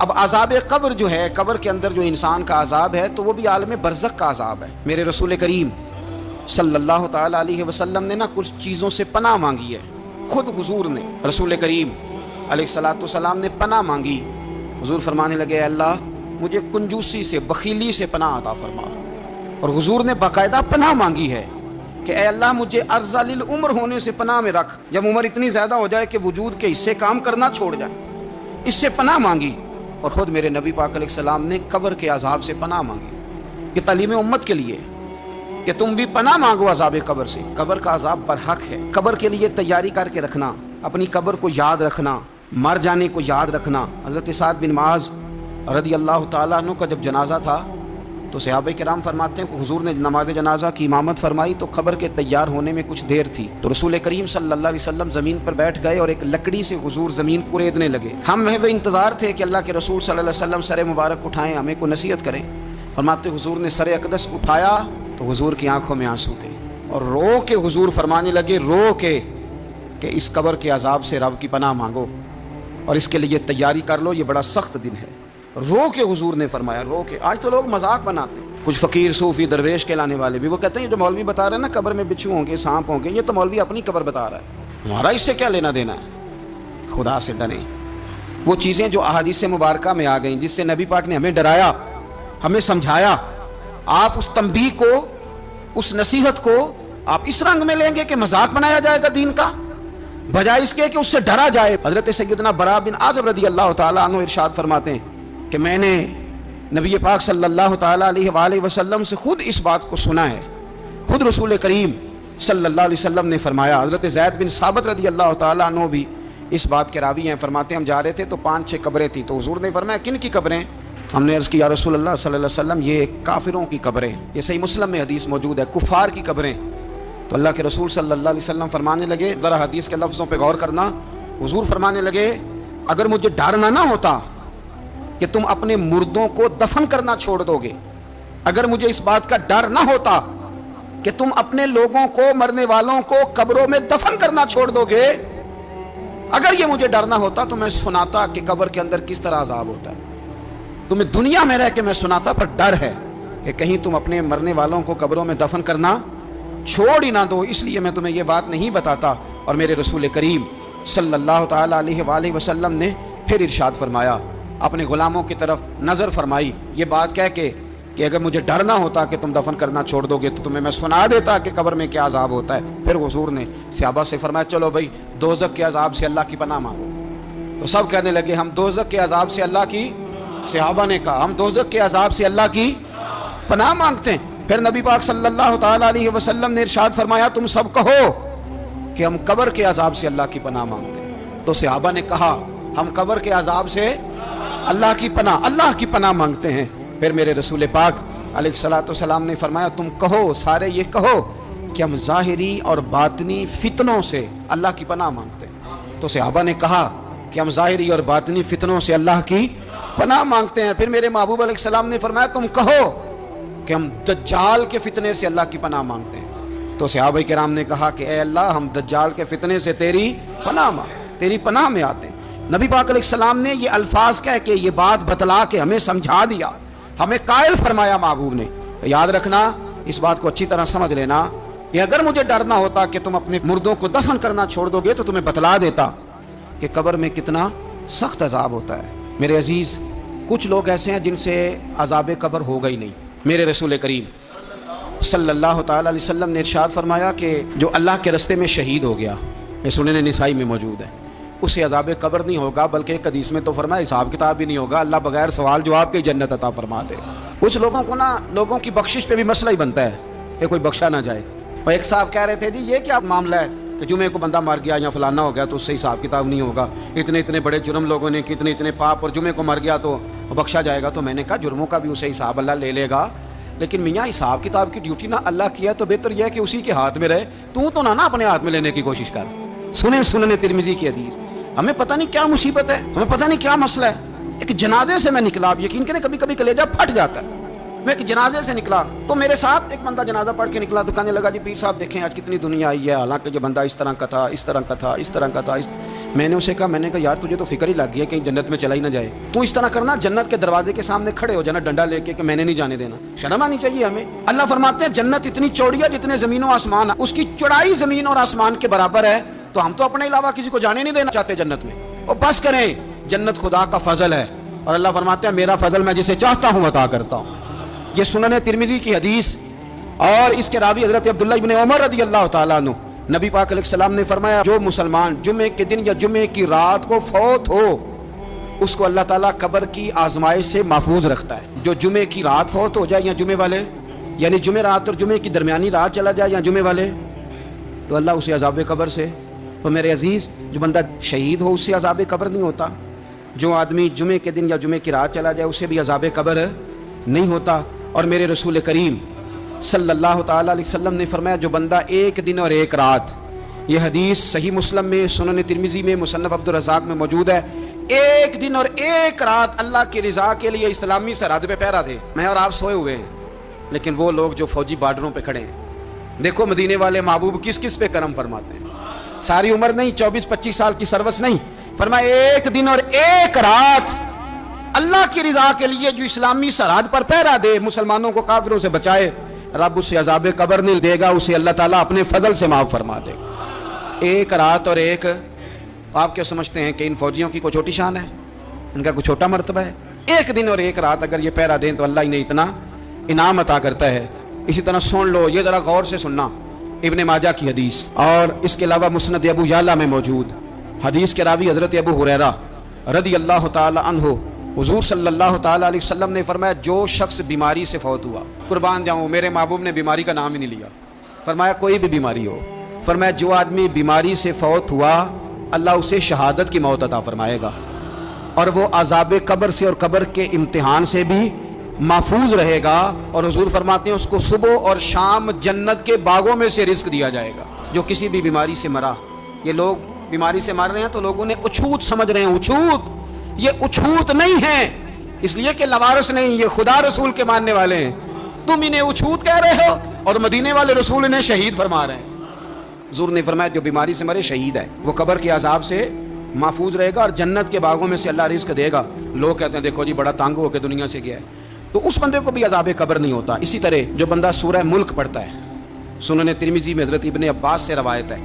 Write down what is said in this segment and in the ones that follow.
اب عذاب قبر جو ہے، قبر کے اندر جو انسان کا عذاب ہے تو وہ بھی عالم برزخ کا عذاب ہے۔ میرے رسول کریم صلی اللہ تعالی علیہ وسلم نے نا کچھ چیزوں سے پناہ مانگی ہے، خود حضور نے، رسول کریم علیہ الصلوۃ والسلام نے پناہ مانگی۔ حضور فرمانے لگے اے اللہ مجھے کنجوسی سے، بخیلی سے پناہ عطا فرما، اور حضور نے باقاعدہ پناہ مانگی ہے کہ اے اللہ مجھے ارذل العمر ہونے سے پناہ میں رکھ، جب عمر اتنی زیادہ ہو جائے کہ وجود کے حصے کام کرنا چھوڑ جائے، اس سے پناہ مانگی۔ اور خود میرے نبی پاک علیہ السلام نے قبر کے عذاب سے پناہ مانگی۔ یہ تعلیم امت کے لیے کہ تم بھی پناہ مانگو عذاب قبر سے۔ قبر کا عذاب برحق ہے، قبر کے لیے تیاری کر کے رکھنا، اپنی قبر کو یاد رکھنا، مر جانے کو یاد رکھنا۔ حضرت سعد بن معاذ رضی اللہ تعالیٰ عنہ کا جب جنازہ تھا تو صحابہ کرام فرماتے ہیں کہ حضور نے نماز جنازہ کی امامت فرمائی تو قبر کے تیار ہونے میں کچھ دیر تھی، تو رسول کریم صلی اللہ علیہ وسلم زمین پر بیٹھ گئے اور ایک لکڑی سے حضور زمین کوریدنے لگے۔ ہم وہ انتظار تھے کہ اللہ کے رسول صلی اللہ علیہ وسلم سر مبارک اٹھائیں، ہمیں کو نصیحت کریں۔ فرماتے حضور نے سر اقدس اٹھایا تو حضور کی آنکھوں میں آنسو تھے، اور رو کے حضور فرمانے لگے، رو کے کہ اس قبر کے عذاب سے رب کی پناہ مانگو اور اس کے لیے تیاری کر لو، یہ بڑا سخت دن ہے۔ رو کے حضور نے فرمایا، رو کے۔ آج تو لوگ مذاق بناتے ہیں، کچھ فقیر صوفی درویش کہلانے والے بھی، وہ کہتے ہیں یہ جو مولوی بتا رہے ہیں نا قبر میں بچھو ہوں گے، سانپ ہوں گے، یہ تو مولوی اپنی قبر بتا رہا ہے، ہمارا اس سے کیا لینا دینا ہے۔ خدا سے ڈریں۔ وہ چیزیں جو احادیث مبارکہ میں آ گئیں جس سے نبی پاک نے ہمیں ڈرایا، ہمیں سمجھایا، آپ اس تنبیہ کو، اس نصیحت کو آپ اس رنگ میں لیں گے کہ مذاق بنایا جائے گا دین کا، بجائے اس کے کہ اس سے ڈرا جائے۔ حضرت سیدنا براء بن عازب رضی اللہ تعالیٰ عنہ ارشاد فرماتے ہیں کہ میں نے نبی پاک صلی اللہ تعالیٰ علیہ وآلہ وسلم سے خود اس بات کو سنا ہے، خود رسول کریم صلی اللہ علیہ وسلم نے فرمایا۔ حضرت زید بن ثابت رضی اللہ تعالیٰ عنہ بھی اس بات کے راوی ہیں، فرماتے ہیں ہم جا رہے تھے تو 5-6 قبریں تھیں، تو حضور نے فرمایا کن کی قبریں؟ ہم نے عرض کی یا رسول اللہ صلی اللہ علیہ وسلم یہ کافروں کی قبریں، یہ صحیح مسلم میں حدیث موجود ہے، کفار کی قبریں۔ تو اللہ کے رسول صلی اللہ علیہ وسلم فرمانے لگے، ذرا حدیث کے لفظوں پہ غور کرنا، حضور فرمانے لگے اگر مجھے ڈر نہ ہوتا کہ تم اپنے مردوں کو دفن کرنا چھوڑ دو گے، اگر مجھے اس بات کا ڈر نہ ہوتا کہ تم اپنے لوگوں کو، مرنے والوں کو قبروں میں دفن کرنا چھوڑ دو گے، اگر یہ مجھے ڈر نہ ہوتا تو میں سناتا کہ قبر کے اندر کس طرح عذاب ہوتا ہے، تمہیں دنیا میں رہ کے میں سناتا، پر ڈر ہے کہ کہیں تم اپنے مرنے والوں کو قبروں میں دفن کرنا چھوڑ ہی نہ دو، اس لیے میں تمہیں یہ بات نہیں بتاتا۔ اور میرے رسول کریم صلی اللہ تعالیٰ علیہ وآلہ وسلم نے پھر ارشاد فرمایا، اپنے غلاموں کی طرف نظر فرمائی، یہ بات کہہ کے کہ اگر مجھے ڈر نہ ہوتا کہ تم دفن کرنا چھوڑ دو گے تو تمہیں میں سنا دیتا کہ قبر میں کیا عذاب ہوتا ہے۔ پھر حضور نے صحابہ سے فرمایا چلو بھائی دوزخ کے عذاب سے اللہ کی پناہ مانگو، تو سب کہنے لگے ہم دوزخ کے عذاب سے اللہ کی، صحابہ نے کہا ہم دوزخ کے عذاب سے اللہ کی پناہ مانگتے ہیں۔ پھر نبی پاک صلی اللہ تعالیٰ علیہ وسلم نے ارشاد فرمایا تم سب کہو کہ ہم قبر کے عذاب سے اللہ کی پناہ مانگتے ہیں، تو صحابہ نے کہا ہم قبر کے عذاب سے اللہ کی پناہ مانگتے ہیں۔ پھر میرے رسول پاک علیہ الصلوۃ والسلام نے فرمایا تم کہو، سارے یہ کہو کہ ہم ظاہری اور باطنی فتنوں سے اللہ کی پناہ مانگتے ہیں، تو صحابہ نے کہا کہ ہم ظاہری اور باطنی فتنوں سے اللہ کی پناہ مانگتے ہیں۔ پھر میرے محبوب علیہ السلام نے فرمایا تم کہو کہ ہم دجال کے فتنے سے اللہ کی پناہ مانگتے ہیں، تو صحابہ کرام نے کہا کہ اے اللہ ہم دجال کے فتنے سے تیری پناہ میں آتے ہیں۔ نبی پاک علیہ السلام نے یہ الفاظ کہہ کے، یہ بات بتلا کے ہمیں سمجھا دیا، ہمیں قائل فرمایا محبوب نے۔ تو یاد رکھنا، اس بات کو اچھی طرح سمجھ لینا، کہ اگر مجھے ڈر نہ ہوتا کہ تم اپنے مردوں کو دفن کرنا چھوڑ دو گے تو تمہیں بتلا دیتا کہ قبر میں کتنا سخت عذاب ہوتا ہے۔ میرے عزیز، کچھ لوگ ایسے ہیں جن سے عذاب قبر ہوگا ہی نہیں۔ میرے رسول کریم صلی اللہ تعالیٰ علیہ وسلم نے ارشاد فرمایا کہ جو اللہ کے رستے میں شہید ہو گیا، یہ سنن نسائی میں موجود ہے، اسے عذاب قبر نہیں ہوگا، بلکہ ایک حدیث میں تو فرمایا حساب کتاب بھی نہیں ہوگا، اللہ بغیر سوال جواب کے جنت عطا فرما دے۔ کچھ لوگوں کو نا، لوگوں کی بخشش پہ بھی مسئلہ ہی بنتا ہے کہ کوئی بخشا نہ جائے۔ اور ایک صاحب کہہ رہے تھے جی یہ کیا معاملہ ہے کہ جمعے کو بندہ مر گیا یا فلانا ہو گیا تو اس سے حساب کتاب نہیں ہوگا، اتنے بڑے جرم لوگوں نے، اتنے پاپ، اور جمعے کو مر گیا تو بخشا جائے گا۔ تو میں نے کہا جرموں کا بھی اسے حساب اللہ لے لے گا، لیکن میاں حساب کتاب کی ڈیوٹی نہ اللہ کی ہے تو بہتر یہ ہے کہ اسی کے ہاتھ میں رہے، تو نہ اپنے ہاتھ میں لینے کی کوشش کر۔ سنن ترمذی کی حدیث، ہمیں پتہ نہیں کیا مصیبت ہے، ہمیں پتہ نہیں کیا مسئلہ ہے۔ ایک جنازے سے میں نکلا، آپ یقین کریں کبھی کبھی کلیجہ پھٹ جاتا ہے۔ میں ایک جنازے سے نکلا تو میرے ساتھ ایک بندہ جنازہ پڑھ کے نکلا، تو کہنے لگا جی پیر صاحب دیکھیں آج کتنی دنیا آئی ہے، حالانکہ یہ بندہ اس طرح کا تھا، اس طرح کا تھا، اس طرح کا تھا۔ میں نے اسے کہا یار تجھے تو فکر ہی لگ گیا کہیں جنت میں چلا ہی نہ جائے. تو اس طرح کرنا, جنت کے دروازے کے سامنے کھڑے ہو جانا ڈنڈا لے کے کہ میں نے نہیں جانے دینا. شرم آنی چاہیے ہمیں. اللہ فرماتے ہیں جنت اتنی چوڑی ہے جتنے زمین و آسمان, اس کی چوڑائی زمین اور آسمان کے برابر ہے, تو ہم تو اپنے علاوہ کسی کو جانے نہیں دینا چاہتے جنت میں. اور بس کریں, جنت خدا کا فضل ہے, اور اللہ فرماتے ہیں میرا فضل میں جسے چاہتا ہوں عطا کرتا ہوں. یہ سنن ترمذی کی حدیث, اور اس کے راوی حضرت عبداللہ ابن عمر رضی اللہ تعالیٰ عنہ. نبی پاک علیہ السلام نے فرمایا جو مسلمان جمعے کے دن یا جمعے کی رات کو فوت ہو, اس کو اللہ تعالیٰ قبر کی آزمائش سے محفوظ رکھتا ہے. جو جمعے کی رات فوت ہو جائے, یا جمعے والے یعنی جمعے رات اور جمعے کی درمیانی رات چلا جائے, یا جمعے والے, تو اللہ اسے عذاب قبر سے. تو میرے عزیز, جو بندہ شہید ہو اس سے عذاب قبر نہیں ہوتا. جو آدمی جمعے کے دن یا جمعے کی رات چلا جائے اسے بھی عذاب قبر نہیں ہوتا. اور میرے رسول کریم صلی اللہ تعالیٰ علیہ وسلم نے فرمایا جو بندہ ایک دن اور ایک رات, یہ حدیث صحیح مسلم میں, سنن ترمذی میں, مصنف عبد الرزاق میں موجود ہے, ایک دن اور ایک رات اللہ کی رضا کے لیے اسلامی سرحد پہ پہرا دے. میں اور آپ سوئے ہوئے ہیں, لیکن وہ لوگ جو فوجی بارڈروں پہ کھڑے ہیں, دیکھو مدینے والے محبوب کس کس پہ کرم فرماتے ہیں. ساری عمر نہیں, 24-25 سال کی سروس نہیں, فرمایا ایک دن اور ایک رات اللہ کی رضا کے لیے جو اسلامی سرحد پر پہرا دے, مسلمانوں کو کافروں سے بچائے, رب اسے عذاب قبر نہیں دے گا, اسے اللہ تعالیٰ اپنے فضل سے معاف فرما دے گا. ایک رات اور ایک, آپ کیا سمجھتے ہیں کہ ان فوجیوں کی کوئی چھوٹی شان ہے, ان کا کوئی چھوٹا مرتبہ ہے؟ ایک دن اور ایک رات اگر یہ پہرا دیں تو اللہ انہیں اتنا انعام عطا کرتا ہے. اسی طرح سن لو, یہ ذرا غور سے سننا, ابن ماجہ کی حدیث, اور اس کے علاوہ مسند ابو یعلا میں موجود حدیث کے راوی حضرت ابو ہریرہ رضی اللہ تعالی عنہ, حضور صلی اللہ تعالیٰ علیہ وسلم نے فرمایا جو شخص بیماری سے فوت ہوا, قربان جاؤں میرے محبوب نے بیماری کا نام ہی نہیں لیا, فرمایا کوئی بھی بیماری ہو, فرمایا جو آدمی بیماری سے فوت ہوا اللہ اسے شہادت کی موت عطا فرمائے گا, اور وہ عذاب قبر سے اور قبر کے امتحان سے بھی محفوظ رہے گا. اور حضور فرماتے ہیں اس کو صبح اور شام جنت کے باغوں میں سے رزق دیا جائے گا. جو کسی بھی بیماری سے مرا, یہ لوگ بیماری سے مر رہے ہیں تو لوگوں نے اچھوت سمجھ رہے ہیں, اچھوت, یہ اچھوت نہیں ہے, اس لیے کہ لوارث نہیں, یہ خدا رسول کے ماننے والے ہیں. تم انہیں اچھوت کہہ رہے ہو, اور مدینے والے رسول انہیں شہید فرما رہے ہیں. حضور نے فرمایا جو بیماری سے مرے شہید ہے, وہ قبر کے عذاب سے محفوظ رہے گا اور جنت کے باغوں میں سے اللہ رزق دے گا. لوگ کہتے ہیں دیکھو جی بڑا تنگ ہو کے دنیا سے گیا ہے, تو اس بندے کو بھی عذاب قبر نہیں ہوتا. اسی طرح جو بندہ سورہ ملک پڑھتا ہے, سنن ترمذی میں حضرت ابن عباس سے روایت ہے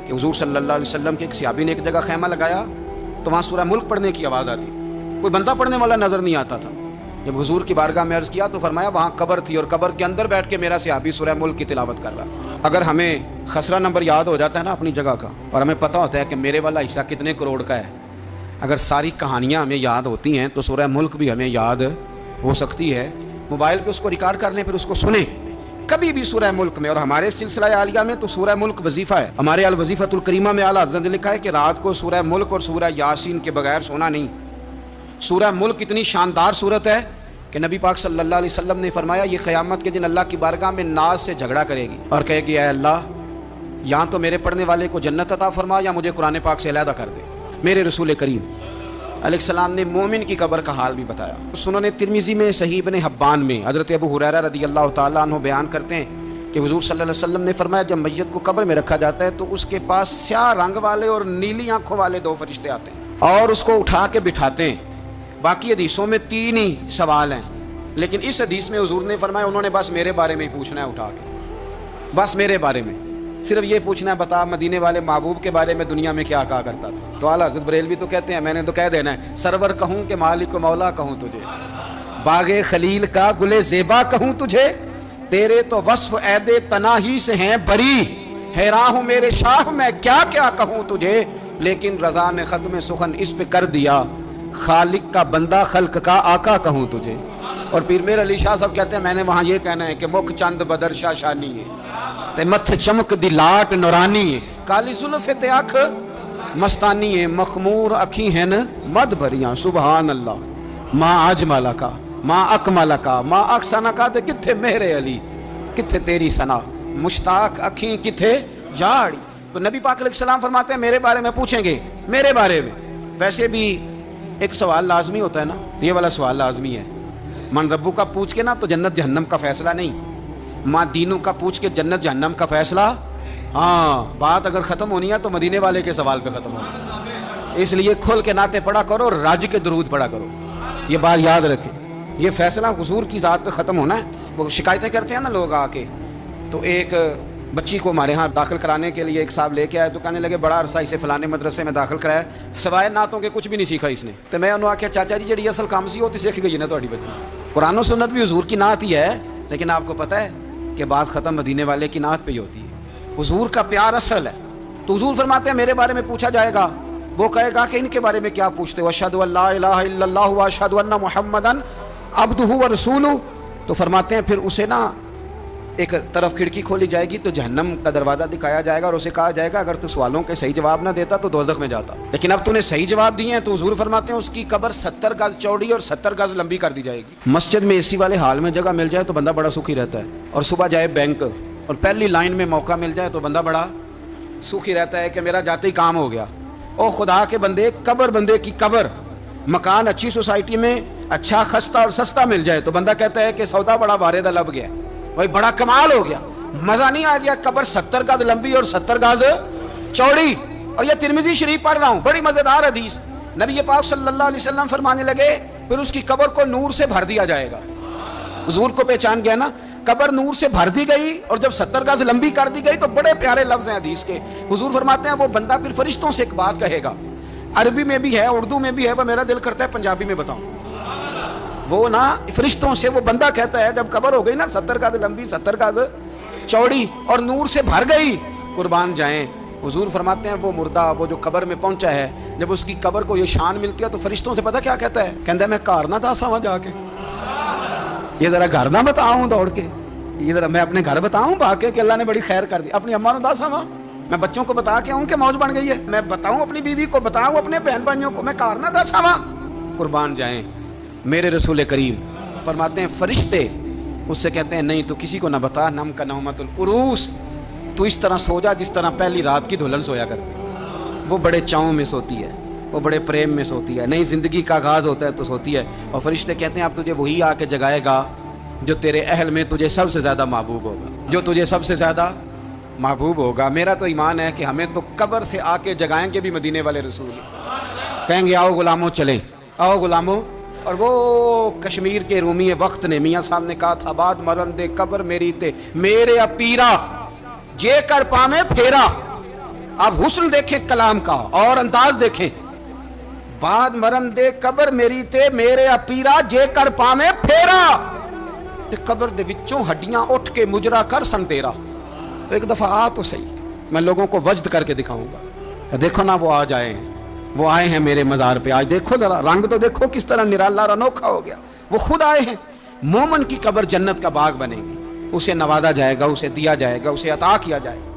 کہ حضور صلی اللہ علیہ وسلم کے ایک صحابی نے ایک جگہ خیمہ لگایا تو وہاں سورہ ملک پڑھنے کی آواز آتی, کوئی بندہ پڑھنے والا نظر نہیں آتا تھا. جب حضور کی بارگاہ میں عرض کیا تو فرمایا وہاں قبر تھی, اور قبر کے اندر بیٹھ کے میرا صحابی سورہ ملک کی تلاوت کر رہا. اگر ہمیں خسرہ نمبر یاد ہو جاتا ہے نا اپنی جگہ کا, اور ہمیں پتہ ہوتا ہے کہ میرے والا حصہ کتنے کروڑ کا ہے, اگر ساری کہانیاں ہمیں یاد ہوتی ہیں تو سورہ ملک بھی ہمیں یاد ہو سکتی ہے. موبائل پہ اس کو ریکارڈ کر لیں, پھر اس کو سنیں کبھی بھی سورہ ملک میں. اور ہمارے سلسلہ عالیہ میں تو سورہ ملک وظیفہ ہے. ہمارے الوظیفۃ الکریمہ میں اعلیٰ حضرت نے لکھا ہے کہ رات کو سورہ ملک اور سورہ یاسین کے بغیر سونا نہیں. سورہ ملک اتنی شاندار صورت ہے کہ نبی پاک صلی اللہ علیہ وسلم نے فرمایا یہ قیامت کے دن اللہ کی بارگاہ میں ناز سے جھگڑا کرے گی اور کہے گی اے اللہ یہاں تو میرے پڑھنے والے کو جنت عطا فرما, یا مجھے قرآن پاک سے علیحدہ کر دے. میرے رسول کریم علیہ السلام نے مومن کی قبر کا حال بھی بتایا. سنن ترمذی میں, صحیح ابن حبان میں حضرت ابو ہریرہ رضی اللہ تعالیٰ عنہ بیان کرتے ہیں کہ حضور صلی اللہ علیہ وسلم نے فرمایا جب میت کو قبر میں رکھا جاتا ہے تو اس کے پاس سیاہ رنگ والے اور نیلی آنکھوں والے 2 فرشتے آتے ہیں اور اس کو اٹھا کے بٹھاتے ہیں. باقی حدیثوں میں 3 ہی سوال ہیں, لیکن اس حدیث میں حضور نے فرمایا انہوں نے بس میرے بارے میں ہی پوچھنا ہے, اٹھا کے بس میرے بارے میں صرف یہ پوچھنا ہے بتا مدینے والے محبوب کے بارے میں دنیا میں کیا کہا کرتا تھا. تو اعلیٰ حضرت بریلوی تو کہتے ہیں میں نے تو کہہ دینا ہے سرور کہوں کہ مالک و مولا کہوں تجھے, باغ خلیل کا گل زیبا کہوں تجھے, تیرے تو وصف عید تناہی سے ہیں بری, حیران ہوں میرے شاہ میں کیا کیا کہوں تجھے, لیکن رضا نے ختم سخن اس پہ کر دیا, خالق کا بندہ خلق کا آقا کہوں تجھے. اور پیر میر علی شاہ صاحب کہتے ہیں میں نے وہاں یہ کہنا ہے کہ مکھ چند بدر شاہ شانی ہے تے متھ چمک دی لاٹ نورانی ہے, کالی زلف تے اکھ مستانی ہے, مخمور اکھی ہیں مد بھریاں سبحان اللہ, ماں اجمل کا ماں اکمل کا ماں اکسنا کا, تے کتھے میرے علی کتھے تیری ثنا, مشتاق اکھیں کتھے جاڑی. تو نبی پاک علیہ السلام فرماتے ہیں میرے بارے میں پوچھیں گے, میرے بارے میں. ویسے بھی ایک سوال لازمی ہوتا ہے نا, یہ والا سوال لازمی ہے. من ربو کا پوچھ کے نا تو جنت جہنم کا فیصلہ نہیں, ماں دینوں کا پوچھ کے جنت جہنم کا فیصلہ. ہاں بات اگر ختم ہونی ہے تو مدینے والے کے سوال پہ ختم ہونی. اس لیے کھل کے نعتیں پڑھا کرو اور راج کے درود پڑھا کرو. یہ بات یاد رکھیں. یہ فیصلہ حضور کی ذات پہ ختم ہونا ہے. وہ شکایتیں کرتے ہیں نا لوگ آ کے. تو ایک بچی کو ہمارے ہاں داخل کرانے کے لیے ایک صاحب لے کے آئے تو کہنے لگے بڑا عرصہ اسے فلانے مدرسے میں داخل کرایا, سوائے نعتوں کے کچھ بھی نہیں سیکھا اس نے. تو میں انہوں نے کہا چاچا جی جڑی اصل کام سی وہ تو سیکھ گئی نا تہاڈی بچی. قرآن و سنت بھی حضور کی نعت ہی ہے, لیکن آپ کو پتہ ہے کہ بات ختم مدینے والے کی نعت پہ ہی ہوتی ہے. حضور کا پیار اصل ہے. تو حضور فرماتے ہیں میرے بارے میں پوچھا جائے گا, وہ کہے گا کہ ان کے بارے میں کیا پوچھتے ہو؟ اشہد ان لا الہ الا اللہ و اشہد ان محمدن عبدہ و رسولہ. تو فرماتے ہیں پھر اسے نا ایک طرف کھڑکی کھولی جائے گی تو جہنم کا دروازہ دکھایا جائے گا اور اسے کہا جائے گا اگر تو سوالوں کے صحیح جواب نہ دیتا تو دوزخ میں جاتا, لیکن اب تو نے صحیح جواب دیے ہیں. تو حضور فرماتے ہیں اس کی قبر 70 گز چوڑی اور 70 گز لمبی کر دی جائے گی. مسجد میں اے سی والے حال میں جگہ مل جائے تو بندہ بڑا سکھی رہتا ہے, اور صبح جائے بینک اور پہلی لائن میں موقع مل جائے تو بندہ بڑا سکھی رہتا ہے کہ میرا جاتے ہی کام ہو گیا. او خدا کے بندے, قبر بندے کی قبر, مکان اچھی سوسائٹی میں اچھا خستہ اور سستا مل جائے تو بندہ کہتا ہے کہ سودا بڑا واردہ لب گیا, بھائی بڑا کمال ہو گیا, مزہ نہیں آ گیا. قبر 70 گز لمبی اور 70 گز چوڑی. اور یہ ترمذی شریف پڑھ رہا ہوں, بڑی مزیدار حدیث. نبی پاک صلی اللہ علیہ وسلم فرمانے لگے پھر اس کی قبر کو نور سے بھر دیا جائے گا. حضور کو پہچان گیا نا, قبر نور سے بھر دی گئی اور جب 70 گز لمبی کر دی گئی تو بڑے پیارے لفظ ہیں حدیث کے. حضور فرماتے ہیں وہ بندہ پھر فرشتوں سے ایک بات کہے گا, عربی میں بھی ہے اردو میں بھی ہے, وہ میرا دل کرتا ہے پنجابی میں بتاؤں. وہ نا فرشتوں سے وہ بندہ کہتا ہے جب قبر ہو گئی نا 70 گز لمبی 70 گز چوڑی اور نور سے بھر گئی, قربان جائیں. حضور فرماتے ہیں وہ مردہ وہ جو قبر میں پہنچا ہے, جب اس کی قبر کو یہ شان ملتی ہے تو فرشتوں سے پتہ کیا کہتا ہے؟ کہتا ہے میں گھر نہ داسا وہاں جا کے, یہ ذرا گھر نہ بتاؤں دوڑ کے, یہ ذرا میں اپنے گھر بتاؤں بھاگ کے کہ اللہ نے بڑی خیر کر دی. اپنی اماں نو داسا وہاں, میں بچوں کو بتا کے آؤں کہ موج بن گئی ہے, میں بتاؤں اپنی بیوی کو, بتاؤں اپنے بہن بھائیوں کو, میں گھر نہ داسا وہاں. قربان جائیں. میرے رسول کریم فرماتے ہیں فرشتے اس سے کہتے ہیں نہیں تو کسی کو نہ بتا, نم کا نومت العروس, تو اس طرح سو جا جس طرح پہلی رات کی دلہن سویا کرتی. وہ بڑے چاؤں میں سوتی ہے, وہ بڑے پریم میں سوتی ہے, نئی زندگی کا آغاز ہوتا ہے تو سوتی ہے. اور فرشتے کہتے ہیں اب تجھے وہی آ کے جگائے گا جو تیرے اہل میں تجھے سب سے زیادہ محبوب ہوگا, جو تجھے سب سے زیادہ محبوب ہوگا. میرا تو ایمان ہے کہ ہمیں تو قبر سے آ کے جگائیں گے بھی مدینے والے رسول, کہیں گے آؤ غلاموں چلیں, آؤ غلاموں. اور وہ کشمیر کے رومی وقت نے میاں صاحب نے کہا تھا باد مرن دے قبر میری تے میرے اپیرا جے کر پامے پھیرا. آپ حسن دیکھیں کلام کا اور انداز دیکھیں. باد مرن دے قبر میری تے میرے اپیرا جے کر پامے پھیرا. قبر دے وچوں ہڈیاں اٹھ کے مجرا کر سن تیرا. تو ایک دفعہ آ تو صحیح, میں لوگوں کو وجد کر کے دکھاؤں گا کہ دیکھو نا وہ آج آئے ہیں, وہ آئے ہیں میرے مزار پہ. آج دیکھو ذرا رنگ تو دیکھو کس طرح نرالا اور انوکھا ہو گیا. وہ خود آئے ہیں. مومن کی قبر جنت کا باغ بنے گی, اسے نوازا جائے گا, اسے دیا جائے گا, اسے عطا کیا جائے گا.